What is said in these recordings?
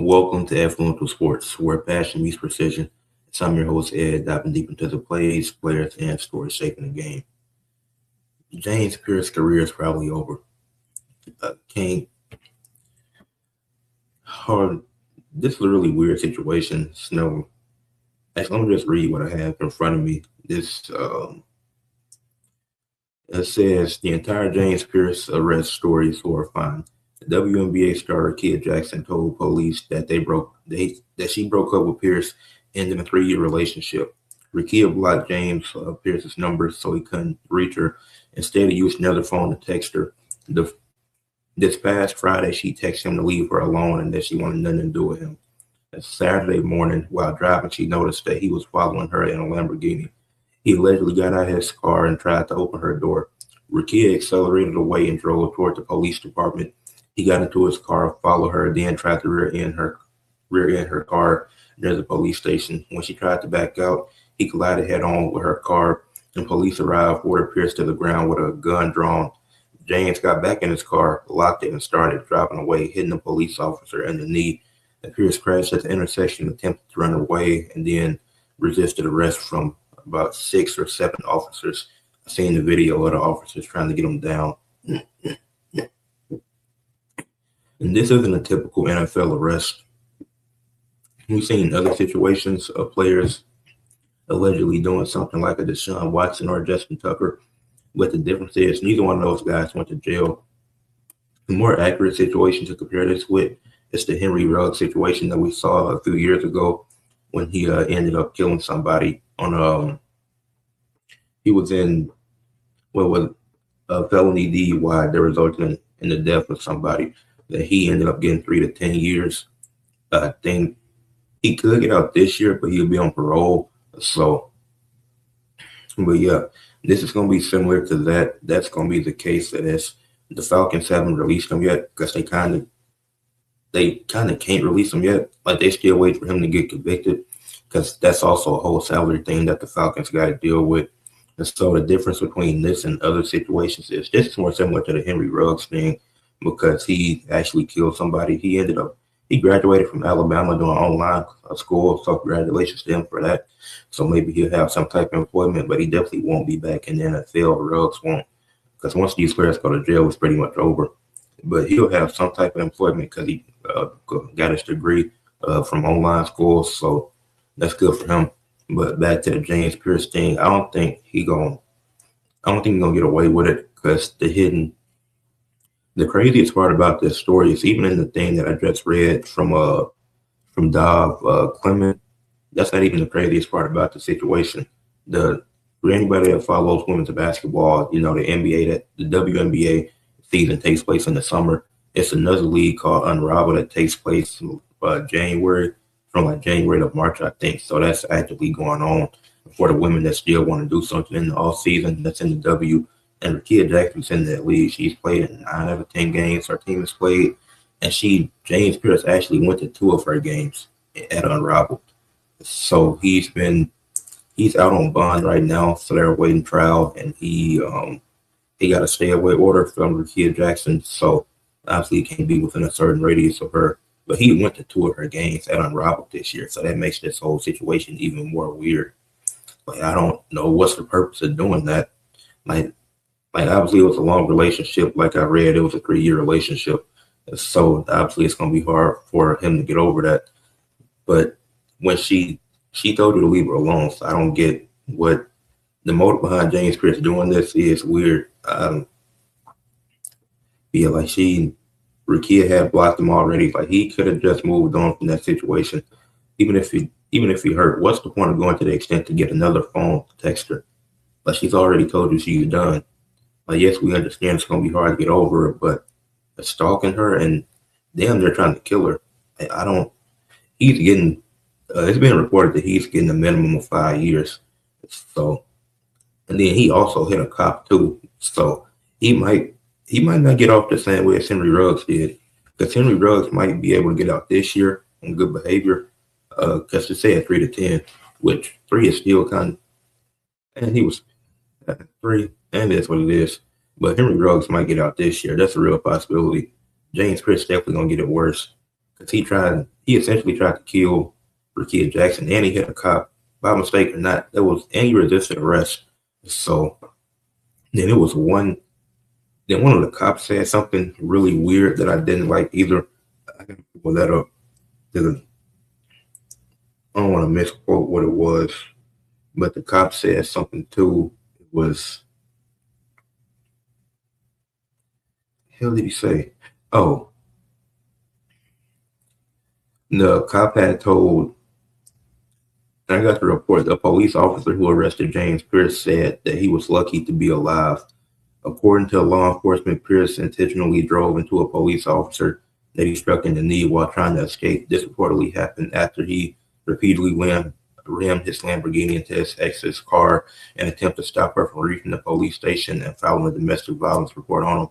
Welcome to Ed Fluential Sports, where passion meets precision. I'm your host, Ed, diving deep into the plays, players, and stories shaping the game. James Pearce's career is probably over. Can't hard. This is a really weird situation. So, actually, let me just read what I have in front of me. This it says the entire James Pearce arrest story is horrifying. The WNBA star Rickea Jackson told police that that she broke up with Pearce, ending a 3-year relationship. Rickea blocked James Pearce's number so he couldn't reach her. Instead, he used another phone to text her. The, this past Friday, she texted him to leave her alone and that she wanted nothing to do with him. That Saturday morning, while driving, she noticed that he was following her in a Lamborghini. He allegedly got out of his car and tried to open her door. Rickea accelerated away and drove toward the police department. He got into his car, followed her, then tried to rear end her car near the police station. When she tried to back out, he collided head-on with her car, and police arrived, ordered Pierce to the ground with a gun drawn. James got back in his car, locked it, and started driving away, hitting the police officer in the knee. Pierce crashed at the intersection, attempted to run away, and then resisted arrest from about 6 or 7 officers. I've seen the video of the officers trying to get him down. And this isn't a typical NFL arrest. We've seen other situations of players allegedly doing something like a Deshaun Watson or Justin Tucker, but the difference is neither one of those guys went to jail. The more accurate situation to compare this with is the Henry Ruggs situation that we saw a few years ago when he ended up killing somebody on he was in what was a felony DUI that resulted in the death of somebody that he ended up getting 3 to 10 years. I think he could get out this year, but he'll be on parole. So, but yeah, this is going to be similar to that. That's going to be the case that is the Falcons haven't released him yet because they kind of can't release him yet. Like they still wait for him to get convicted because that's also a whole salary thing that the Falcons got to deal with. And so the difference between this and other situations is this is more similar to the Henry Ruggs thing because he actually killed somebody. He graduated from Alabama doing online school, so congratulations to him for that. So maybe he'll have some type of employment, but he definitely won't be back in the NFL. Ruggs won't, because once these players go to jail, it's pretty much over. But he'll have some type of employment because he got his degree from online schools, so that's good for him. But back to the James Pearce thing, I don't think he's gonna get away with it because the craziest part about this story is even in the thing that I just read from Dov Clement, that's not even the craziest part about the situation. For anybody that follows women's basketball, the WNBA season takes place in the summer. It's another league called Unravel that takes place January to March, I think. So that's actively going on for the women that still want to do something in the off season. That's in the W. And Rickea Jackson's in that league. She's played in 9 out of 10 games her team has played. And James Pearce actually went to 2 of her games at Unraveled. So he's out on bond right now, so they're awaiting trial, and he got a stay away order from Rickea Jackson. So obviously he can't be within a certain radius of her. But he went to 2 of her games at Unraveled this year. So that makes this whole situation even more weird. Like I don't know what's the purpose of doing that. Like obviously it was a long relationship. Like I read, it was a 3-year relationship. So obviously it's gonna be hard for him to get over that. But when she told you to leave her alone, so I don't get what the motive behind James Pearce doing this is. Weird. Yeah, like Rickea had blocked him already. Like he could have just moved on from that situation. Even if he hurt, what's the point of going to the extent to get another phone to text her? Like she's already told you she's done. Like, yes, we understand it's going to be hard to get over it, but stalking her and damn, they're trying to kill her. He's getting, it's been reported that he's getting a minimum of 5 years. So, and then he also hit a cop too. So he might not get off the same way as Henry Ruggs did, because Henry Ruggs might be able to get out this year on good behavior. Because to say at 3 to 10, which 3 is still kind of, and he was at 3. And that's what it is. But Henry Ruggs might get out this year. That's a real possibility. James Pearce definitely going to get it worse. because he essentially tried to kill Rickea Jackson, and he hit a cop by mistake or not. There was any resisted arrest. So then it was one. Then one of the cops said something really weird that I didn't like either. I can pull that up. I don't want to misquote what it was, but the cop said something too. It was, hell did he say? Oh, the cop had told, I got the report, the police officer who arrested James Pearce said that he was lucky to be alive. According to law enforcement, Pearce intentionally drove into a police officer that he struck in the knee while trying to escape. This reportedly happened after he repeatedly rammed his Lamborghini into his ex's car and attempted to stop her from reaching the police station and filing a domestic violence report on him.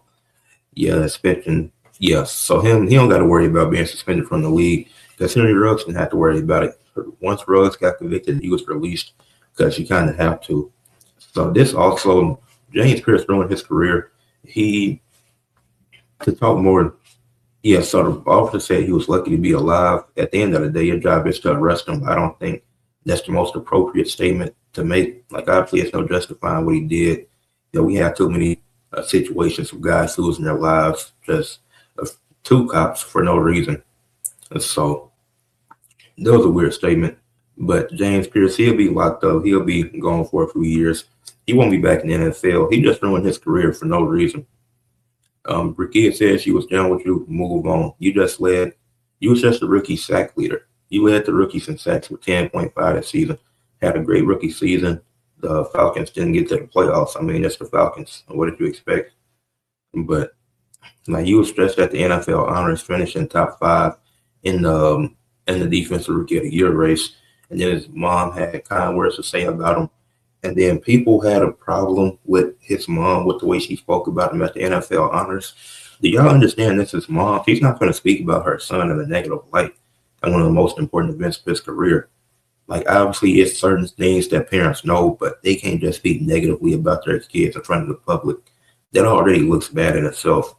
Yeah, suspension. Yes. So he don't got to worry about being suspended from the league because Henry Ruggs didn't have to worry about it. Once Ruggs got convicted, he was released because you kind of have to. So this also, James Pearce ruined his career. To talk more, yeah, so the officer said he was lucky to be alive. At the end of the day, your job is to arrest him. I don't think that's the most appropriate statement to make. Like, obviously, it's no justifying what he did. You know, we have too many situations of guys losing their lives, just two cops for no reason. And so that was a weird statement. But James Pearce, he'll be locked up. He'll be gone for a few years. He won't be back in the NFL. He just ruined his career for no reason. Rickea said she was down with you. Move on. You was just a rookie sack leader. You led the rookies in sacks with 10.5 this season. Had a great rookie season. The Falcons didn't get to the playoffs. I mean, that's the Falcons. What did you expect? But like, you was stretched at the NFL honors, finishing top 5 in the defensive rookie of the year race. And then his mom had kind words to say about him. And then people had a problem with his mom, with the way she spoke about him at the NFL honors. Do y'all understand this is mom? She's not going to speak about her son in a negative light at one of the most important events of his career. Like, obviously, it's certain things that parents know, but they can't just speak negatively about their kids in front of the public. That already looks bad in itself.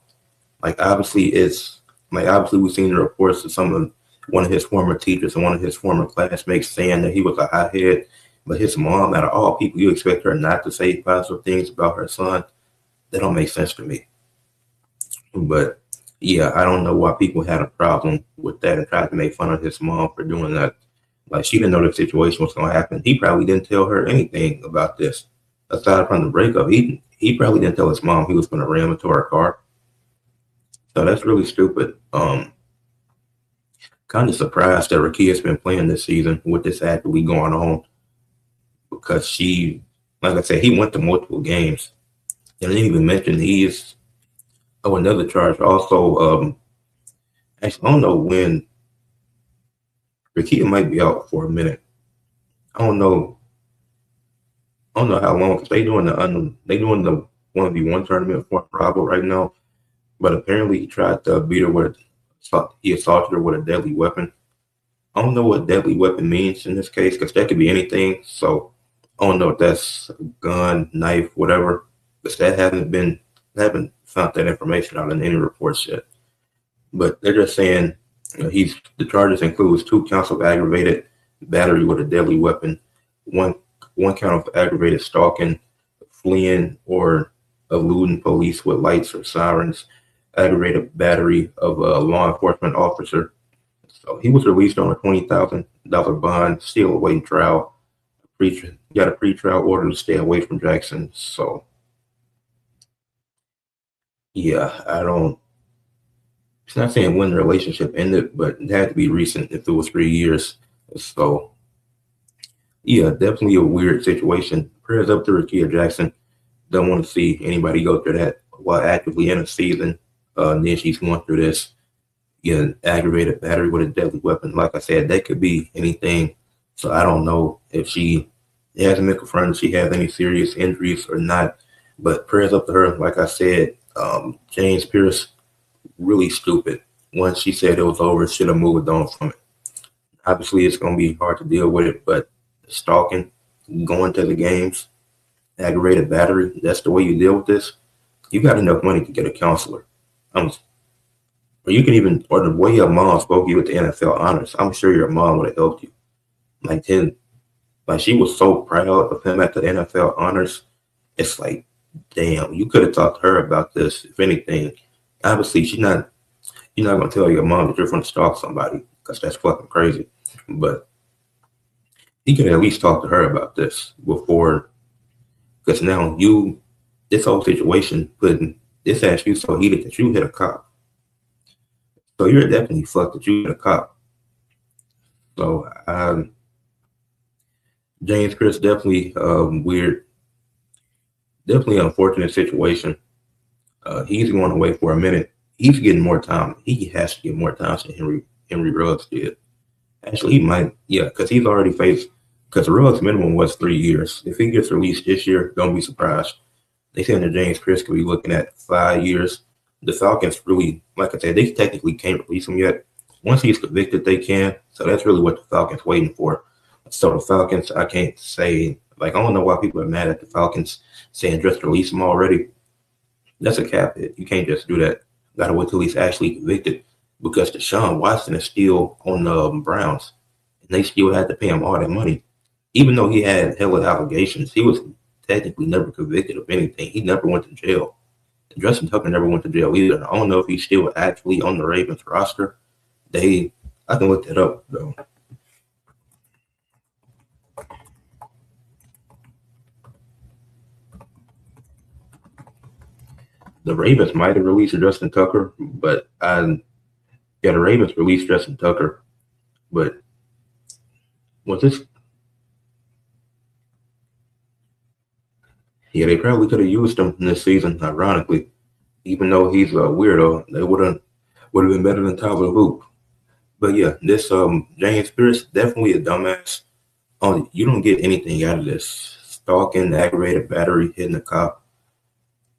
Like, obviously, we've seen the reports of one of his former teachers and one of his former classmates saying that he was a hothead. But his mom, out of all people, you expect her not to say positive things about her son? That don't make sense to me. But yeah, I don't know why people had a problem with that and tried to make fun of his mom for doing that. Like, she didn't know the situation was going to happen. He probably didn't tell her anything about this. Aside from the breakup, he probably didn't tell his mom he was going to ram into her car. So that's really stupid. Kind of surprised that Rickea's been playing this season with this actively going on. Because she, like I said, he went to multiple games. And I didn't even mention another charge also. Actually, I don't know when Rickea might be out for a minute. I don't know how long, because they doing the 1v1 tournament for Bravo right now. But apparently he tried to beat her he assaulted her with a deadly weapon. I don't know what deadly weapon means in this case, because that could be anything. So I don't know if that's a gun, knife, whatever. But that haven't found that information out in any reports yet. But they're just saying, the charges includes 2 counts of aggravated battery with a deadly weapon, one count of aggravated stalking, fleeing or eluding police with lights or sirens, aggravated battery of a law enforcement officer. So he was released on a $20,000 bond, still awaiting trial. Got a pre-trial order to stay away from Jackson. So yeah, it's not saying when the relationship ended, but it had to be recent if it was 3 years. So yeah, definitely a weird situation. Prayers up to Rickea Jackson. Don't want to see anybody go through that while actively in a season. And then she's going through this. Yeah, aggravated battery with a deadly weapon. Like I said, that could be anything. So I don't know if it hasn't been confirmed if she has any serious injuries or not. But prayers up to her. Like I said, James Pearce, really stupid. Once she said it was over, should have moved on from it. Obviously, it's going to be hard to deal with it, but stalking, going to the games, aggravated battery, that's the way you deal with this. You got enough money to get a counselor. Or you can even, or the way your mom spoke to you with the NFL honors, I'm sure your mom would have helped you. Like, then, like, she was so proud of him at the NFL honors. It's like, damn, you could have talked to her about this, if anything. Obviously, you're not going to tell your mom that you're going to stalk somebody because that's fucking crazy. But you could at least talk to her about this before, because now this whole situation putting this ass you so heated that you hit a cop. So you're definitely fucked that you hit a cop. So James Pearce definitely weird, definitely unfortunate situation. He's going away for a minute. He's getting more time. He has to get more time than Henry Ruggs did. Actually, he might, yeah, because he's already faced. Because Ruggs' minimum was 3 years. If he gets released this year, don't be surprised. They said that James Pearce could be looking at 5 years. The Falcons really, like I said, they technically can't release him yet. Once he's convicted, they can. So that's really what the Falcons waiting for. So the Falcons, I can't say, like, I don't know why people are mad at the Falcons saying just release him already. That's a cap hit. You can't just do that. Got to wait till he's actually convicted because Deshaun Watson is still on the Browns, and they still had to pay him all that money. Even though he had hella allegations, he was technically never convicted of anything. He never went to jail. Justin Tucker never went to jail either. I don't know if he's still actually on the Ravens roster. I can look that up though. The Ravens might have released Justin Tucker, but the Ravens released Justin Tucker, but was this? Yeah, they probably could have used him in this season. Ironically, even though he's a weirdo, they would have been better than Tyler Luke. But yeah, this James Pearce definitely a dumbass. You don't get anything out of this. Stalking, aggravated battery, hitting a cop.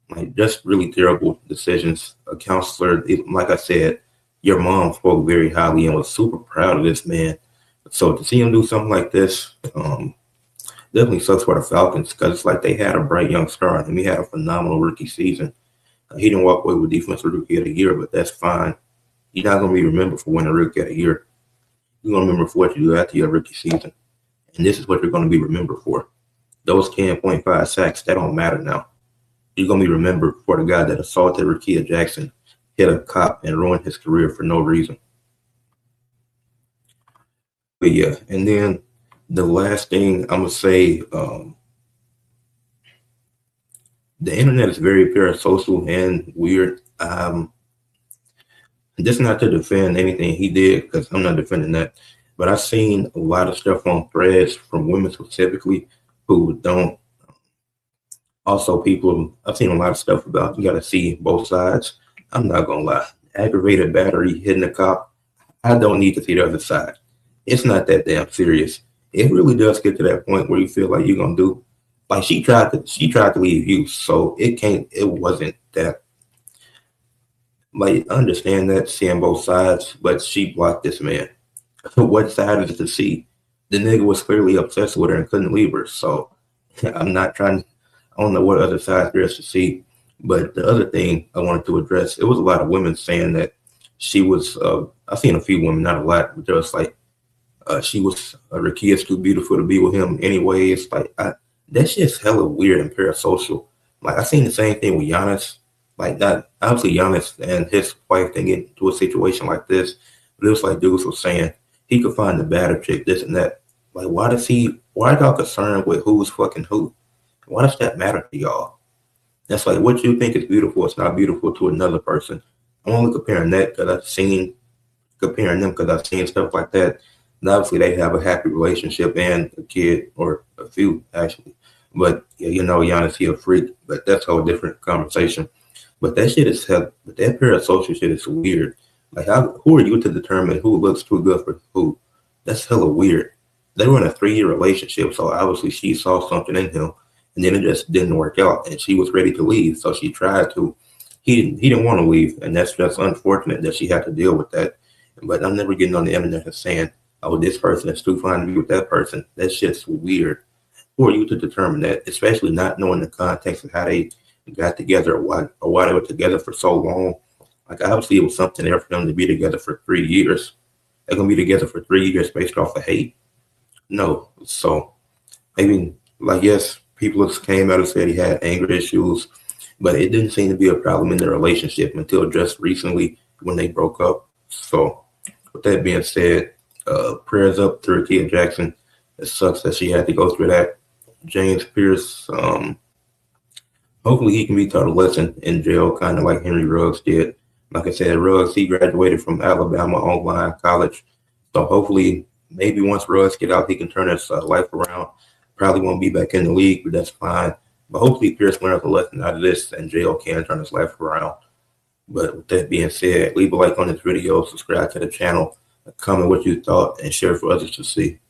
Like, just really terrible decisions. A counselor, like I said, your mom spoke very highly and was super proud of this man. So to see him do something like this, definitely sucks for the Falcons because it's like they had a bright young star and he had a phenomenal rookie season. He didn't walk away with Defensive Rookie of the Year, but that's fine. You're not going to be remembered for winning Rookie of the Year. You're going to remember for what you do after your rookie season. And this is what you're going to be remembered for. Those 10.5 sacks, that don't matter now. You're going to be remembered for the guy that assaulted Rickea Jackson, hit a cop, and ruined his career for no reason. But yeah, and then the last thing I'm going to say, the internet is very parasocial and weird. This is not to defend anything he did, because I'm not defending that. But I've seen a lot of stuff on threads from women specifically who don't. Also, I've seen a lot of stuff about you got to see both sides. I'm not going to lie. Aggravated battery, hitting a cop, I don't need to see the other side. It's not that damn serious. It really does get to that point where you feel like you're going to do. Like, she tried to leave you, so it wasn't that. Like, I understand that, seeing both sides, but she blocked this man. What side is it to see? The nigga was clearly obsessed with her and couldn't leave her. So I'm not trying. I don't know what other side there is to see. But the other thing I wanted to address, it was a lot of women saying that she was. I've seen a few women, not a lot, but just like she was. Rickea's too beautiful to be with him anyway. It's like that shit's hella weird and parasocial. Like, I seen the same thing with Giannis. Like, that obviously Giannis and his wife didn't get into a situation like this, but it was like dudes was saying he could find the better chick, this and that. Like, why are y'all concerned with who's fucking who? Why does that matter to y'all? That's like, what you think is beautiful, it's not beautiful to another person. I'm only comparing them because I've seen stuff like that. And obviously they have a happy relationship and a kid, or a few actually. But yeah, Giannis, he a freak, but that's a whole different conversation. But that shit is hell. But that parasocial shit is weird. Like, who are you to determine who looks too good for who? That's hella weird. They were in a 3-year relationship, so obviously she saw something in him, and then it just didn't work out, and she was ready to leave, so she tried to. He didn't want to leave, and that's just unfortunate that she had to deal with that. But I'm never getting on the internet and saying, oh, this person is too fine to be with that person. That's just weird. Who are you to determine that, especially not knowing the context of how they got together or why they were together for so long? Like, obviously, it was something there for them to be together for 3 years. They're going to be together for 3 years based off of hate? No. So, maybe, like, yes, people came out and said he had anger issues, but it didn't seem to be a problem in their relationship until just recently when they broke up. So, with that being said, prayers up to Rickea Jackson. It sucks that she had to go through that. James Pearce, hopefully he can be taught a lesson in jail, kind of like Henry Ruggs did. Like I said, Ruggs, he graduated from Alabama online college. So hopefully, maybe once Ruggs get out, he can turn his life around. Probably won't be back in the league, but that's fine. But hopefully Pierce learns a lesson out of this and jail can turn his life around. But with that being said, leave a like on this video, subscribe to the channel, comment what you thought, and share for others to see.